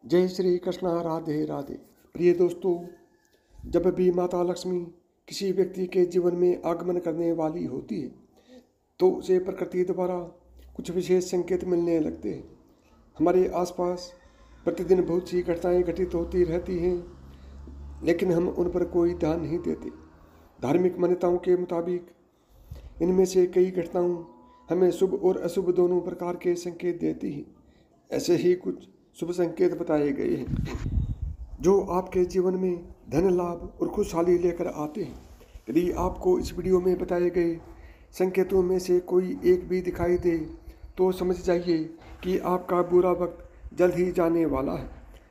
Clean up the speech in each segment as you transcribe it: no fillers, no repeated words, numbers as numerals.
जय श्री कृष्ण, राधे राधे। प्रिय दोस्तों, जब भी माता लक्ष्मी किसी व्यक्ति के जीवन में आगमन करने वाली होती है तो उसे प्रकृति द्वारा कुछ विशेष संकेत मिलने लगते हैं। हमारे आसपास प्रतिदिन बहुत सी घटनाएं घटित होती रहती हैं, लेकिन हम उन पर कोई ध्यान नहीं देते। धार्मिक मान्यताओं के मुताबिक इनमें से कई घटनाओं हमें शुभ और अशुभ दोनों प्रकार के संकेत देती हैं। ऐसे ही कुछ शुभ संकेत बताए गए हैं जो आपके जीवन में धन लाभ और खुशहाली लेकर आते हैं। यदि आपको इस वीडियो में बताए गए संकेतों में से कोई एक भी दिखाई दे तो समझ जाइए कि आपका बुरा वक्त जल्द ही जाने वाला है।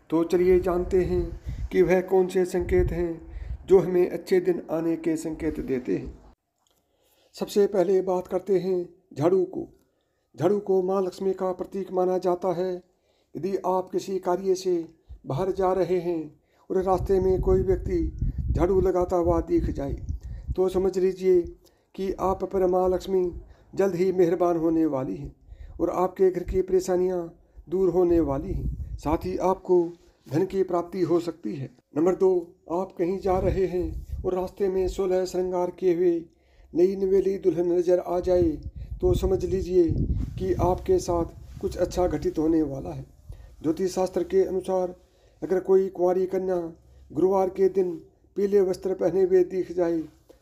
तो चलिए जानते हैं कि वह कौन से संकेत हैं जो हमें अच्छे दिन आने के संकेत देते हैं। सबसे पहले बात करते हैं झाड़ू को। झाड़ू को माँ लक्ष्मी का प्रतीक माना जाता है। यदि आप किसी कार्य से बाहर जा रहे हैं और रास्ते में कोई व्यक्ति झाड़ू लगाता हुआ दिख जाए तो समझ लीजिए कि आप पर माँ लक्ष्मी जल्द ही मेहरबान होने वाली हैं और आपके घर की परेशानियां दूर होने वाली हैं। साथ ही आपको धन की प्राप्ति हो सकती है। नंबर 2, आप कहीं जा रहे हैं और रास्ते में 16 श्रृंगार किए हुए नई नवेली दुल्हन नजर आ जाए तो समझ लीजिए कि आपके साथ कुछ अच्छा घटित होने वाला है। ज्योतिष शास्त्र के अनुसार अगर कोई कुंवारी कन्या गुरुवार के दिन पीले वस्त्र पहने हुए दिख जाए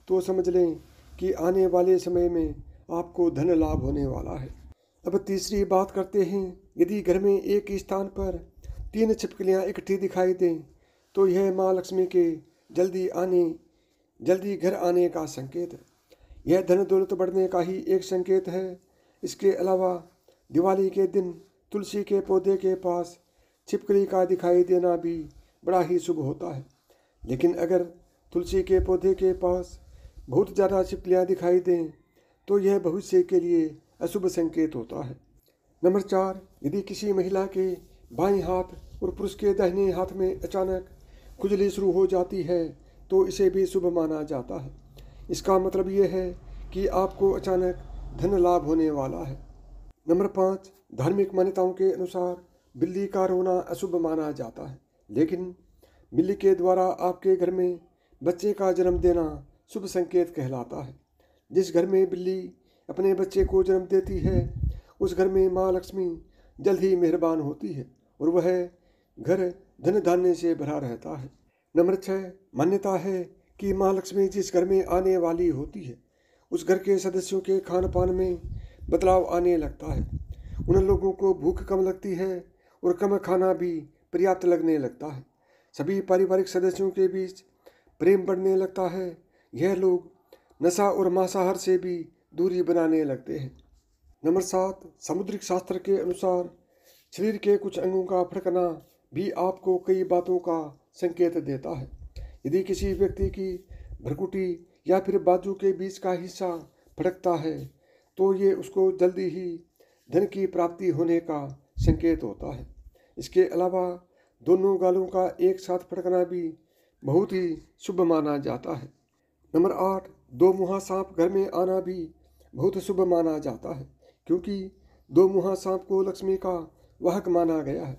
तो समझ लें कि आने वाले समय में आपको धन लाभ होने वाला है। अब तीसरी बात करते हैं। यदि घर में एक ही स्थान पर 3 छिपकलियां इकट्ठी दिखाई दें तो यह माँ लक्ष्मी के जल्दी घर आने का संकेत है। यह धन दौलत बढ़ने का ही एक संकेत है। इसके अलावा दिवाली के दिन तुलसी के पौधे के पास छिपकली का दिखाई देना भी बड़ा ही शुभ होता है। लेकिन अगर तुलसी के पौधे के पास बहुत ज़्यादा छिपकलियाँ दिखाई दें तो यह भविष्य के लिए अशुभ संकेत होता है। नंबर 4, यदि किसी महिला के बाएं हाथ और पुरुष के दाहिने हाथ में अचानक खुजली शुरू हो जाती है तो इसे भी शुभ माना जाता है। इसका मतलब ये है कि आपको अचानक धन लाभ होने वाला है। नंबर 5, धार्मिक मान्यताओं के अनुसार बिल्ली का रोना अशुभ माना जाता है, लेकिन बिल्ली के द्वारा आपके घर में बच्चे का जन्म देना शुभ संकेत कहलाता है। जिस घर में बिल्ली अपने बच्चे को जन्म देती है उस घर में माँ लक्ष्मी जल्द ही मेहरबान होती है और वह घर धन धान्य से भरा रहता है। नंबर 6, मान्यता है कि माँ लक्ष्मी जिस घर में आने वाली होती है उस घर के सदस्यों के खान पान में बदलाव आने लगता है। उन लोगों को भूख कम लगती है और कम खाना भी पर्याप्त लगने लगता है। सभी पारिवारिक सदस्यों के बीच प्रेम बढ़ने लगता है। यह लोग नशा और मांसाहार से भी दूरी बनाने लगते हैं। नंबर 7, सामुद्रिक शास्त्र के अनुसार शरीर के कुछ अंगों का फड़कना भी आपको कई बातों का संकेत देता है। यदि किसी व्यक्ति की भ्रुकुटी या फिर बाजू के बीच का हिस्सा फड़कता है तो ये उसको जल्दी ही धन की प्राप्ति होने का संकेत होता है। इसके अलावा दोनों गालों का एक साथ फड़कना भी बहुत ही शुभ माना जाता है। नंबर 8, 2 मुहा सांप घर में आना भी बहुत शुभ माना जाता है, क्योंकि 2 मुहा सांप को लक्ष्मी का वाहक माना गया है।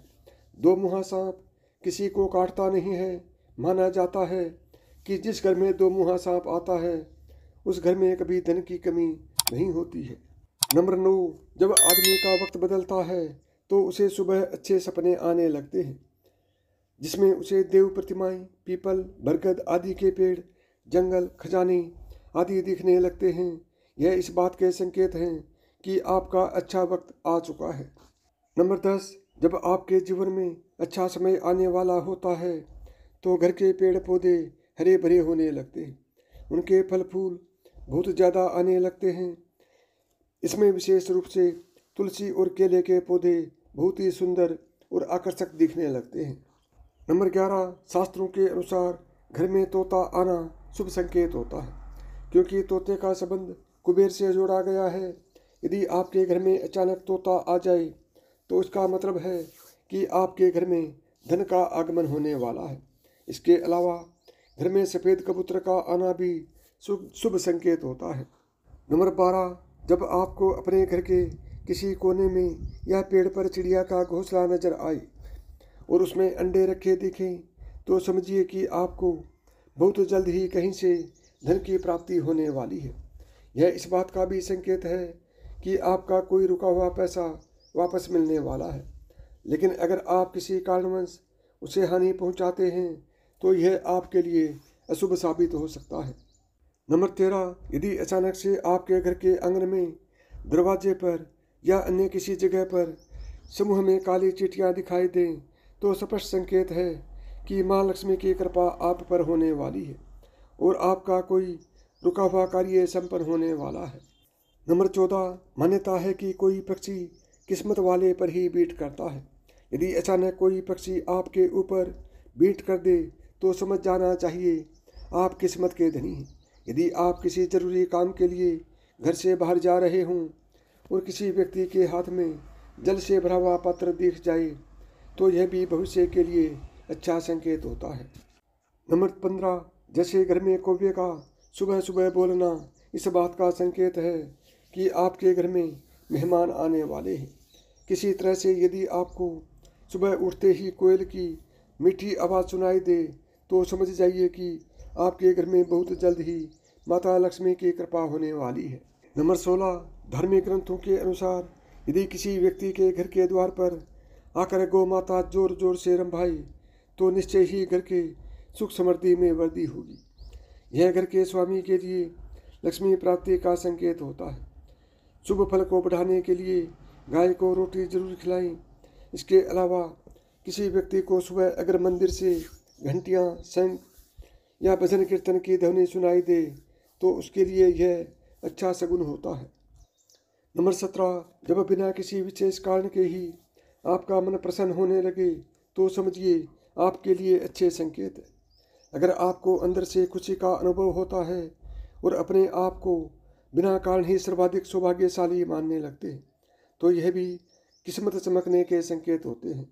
2 मुहा सांप किसी को काटता नहीं है। माना जाता है कि जिस घर में 2 मुहा सांप आता है उस घर में कभी धन की कमी नहीं होती है। नंबर 9, जब आदमी का वक्त बदलता है तो उसे सुबह अच्छे सपने आने लगते हैं, जिसमें उसे देव प्रतिमाएं, पीपल, बरगद आदि के पेड़, जंगल, खजाने आदि दिखने लगते हैं। यह इस बात के संकेत हैं कि आपका अच्छा वक्त आ चुका है। नंबर 10, जब आपके जीवन में अच्छा समय आने वाला होता है तो घर के पेड़ पौधे हरे भरे होने लगते हैं। उनके फल फूल बहुत ज़्यादा आने लगते हैं। इसमें विशेष रूप से तुलसी और केले के पौधे बहुत ही सुंदर और आकर्षक दिखने लगते हैं। नंबर 11, शास्त्रों के अनुसार घर में तोता आना शुभ संकेत होता है, क्योंकि तोते का संबंध कुबेर से जोड़ा गया है। यदि आपके घर में अचानक तोता आ जाए तो इसका मतलब है कि आपके घर में धन का आगमन होने वाला है। इसके अलावा घर में सफ़ेद कबूतर का आना भी शुभ संकेत होता है। नंबर 12, जब आपको अपने घर के किसी कोने में या पेड़ पर चिड़िया का घोंसला नजर आए और उसमें अंडे रखे दिखें तो समझिए कि आपको बहुत जल्द ही कहीं से धन की प्राप्ति होने वाली है। यह इस बात का भी संकेत है कि आपका कोई रुका हुआ पैसा वापस मिलने वाला है। लेकिन अगर आप किसी कारणवश उसे हानि पहुंचाते हैं तो यह आपके लिए अशुभ साबित हो सकता है। नंबर 13, यदि अचानक से आपके घर के आंगन में, दरवाजे पर या अन्य किसी जगह पर समूह में काली चींटियां दिखाई दें तो स्पष्ट संकेत है कि माँ लक्ष्मी की कृपा आप पर होने वाली है और आपका कोई रुका हुआ कार्य संपन्न होने वाला है। नंबर 14, मान्यता है कि कोई पक्षी किस्मत वाले पर ही बीट करता है। यदि अचानक कोई पक्षी आपके ऊपर बीट कर दे तो समझ जाना चाहिए आप किस्मत के धनी हैं। यदि आप किसी जरूरी काम के लिए घर से बाहर जा रहे हों और किसी व्यक्ति के हाथ में जल से भरा हुआ पात्र दिख जाए तो यह भी भविष्य के लिए अच्छा संकेत होता है। नंबर 15, जैसे घर में कौवे का सुबह सुबह बोलना इस बात का संकेत है कि आपके घर में मेहमान आने वाले हैं। किसी तरह से यदि आपको सुबह उठते ही कोयल की मीठी आवाज़ सुनाई दे तो समझ जाइए कि आपके घर में बहुत जल्द ही माता लक्ष्मी की कृपा होने वाली है। नंबर 16, धार्मिक ग्रंथों के अनुसार यदि किसी व्यक्ति के घर के द्वार पर आकर गौ माता जोर जोर से रंभाई तो निश्चय ही घर के सुख समृद्धि में वृद्धि होगी। यह घर के स्वामी के लिए लक्ष्मी प्राप्ति का संकेत होता है। शुभ फल को बढ़ाने के लिए गाय को रोटी जरूर खिलाएं। इसके अलावा किसी व्यक्ति को सुबह अगर मंदिर से घंटियां, शंख या भजन कीर्तन की ध्वनि सुनाई दे तो उसके लिए यह अच्छा शगुन होता है। नंबर 17, जब बिना किसी विशेष कारण के ही आपका मन प्रसन्न होने लगे तो समझिए आपके लिए अच्छे संकेत है। अगर आपको अंदर से खुशी का अनुभव होता है और अपने आप को बिना कारण ही सर्वाधिक सौभाग्यशाली मानने लगते हैं तो यह भी किस्मत चमकने के संकेत होते हैं।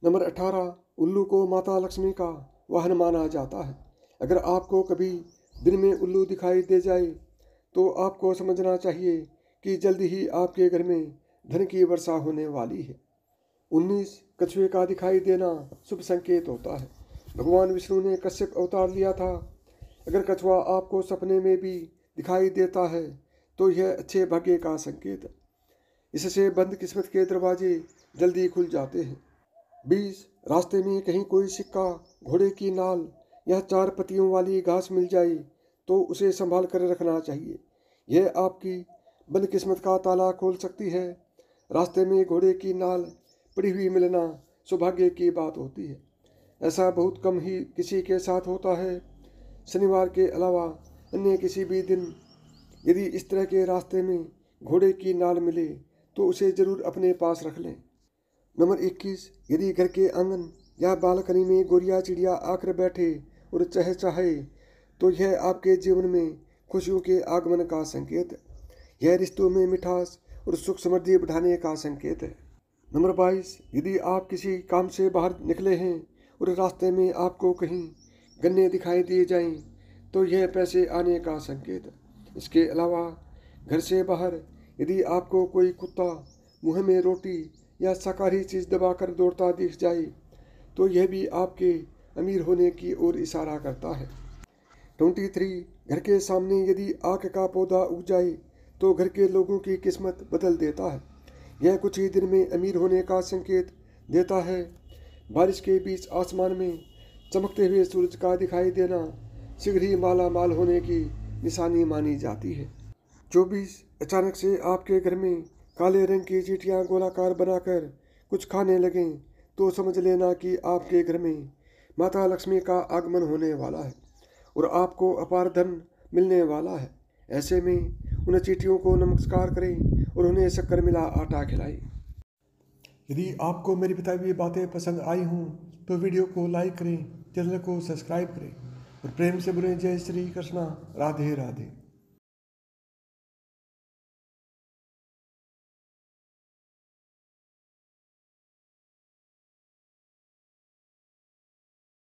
नंबर 18, उल्लू को माता लक्ष्मी का वाहन माना जाता है। अगर आपको कभी दिन में उल्लू दिखाई दे जाए तो आपको समझना चाहिए कि जल्दी ही आपके घर में धन की वर्षा होने वाली है। 19, कछुए का दिखाई देना शुभ संकेत होता है। भगवान विष्णु ने कश्यप अवतार लिया था। अगर कछुआ आपको सपने में भी दिखाई देता है तो यह अच्छे भाग्य का संकेत है। इससे बंद किस्मत के दरवाजे जल्दी खुल जाते हैं। 20, रास्ते में कहीं कोई सिक्का, घोड़े की नाल या 4 पत्तियों वाली घास मिल जाए तो उसे संभाल कर रखना चाहिए। यह आपकी बंद किस्मत का ताला खोल सकती है। रास्ते में घोड़े की नाल पड़ी हुई मिलना सौभाग्य की बात होती है। ऐसा बहुत कम ही किसी के साथ होता है। शनिवार के अलावा अन्य किसी भी दिन यदि इस तरह के रास्ते में घोड़े की नाल मिले तो उसे जरूर अपने पास रख लें। नंबर 21, यदि घर के आंगन या बालकनी में गोरिया चिड़िया आकर बैठे और चहचहाए तो यह आपके जीवन में खुशियों के आगमन का संकेत है। यह रिश्तों में मिठास और सुख समृद्धि बढ़ाने का संकेत है। नंबर 22, यदि आप किसी काम से बाहर निकले हैं और रास्ते में आपको कहीं गन्ने दिखाई दिए जाएं तो यह पैसे आने का संकेत है। इसके अलावा घर से बाहर यदि आपको कोई कुत्ता मुंह में रोटी या शाकाहारी चीज़ दबाकर दौड़ता दिख जाए तो यह भी आपके अमीर होने की ओर इशारा करता है। 23, घर के सामने यदि आक का पौधा उग जाए तो घर के लोगों की किस्मत बदल देता है। यह कुछ ही दिन में अमीर होने का संकेत देता है। बारिश के बीच आसमान में चमकते हुए सूरज का दिखाई देना शीघ्र ही माला माल होने की निशानी मानी जाती है। 24, अचानक से आपके घर में काले रंग की चींटियां गोलाकार बनाकर कुछ खाने लगें तो समझ लेना कि आपके घर में माता लक्ष्मी का आगमन होने वाला है और आपको अपार धन मिलने वाला है। ऐसे में उन चींटियों को नमस्कार करें और उन्हें शक्कर मिला आटा खिलाएं। यदि आपको मेरी बताई हुई बातें पसंद आई हों तो वीडियो को लाइक करें, चैनल को सब्सक्राइब करें और प्रेम से बोलें जय श्री कृष्णा, राधे राधे।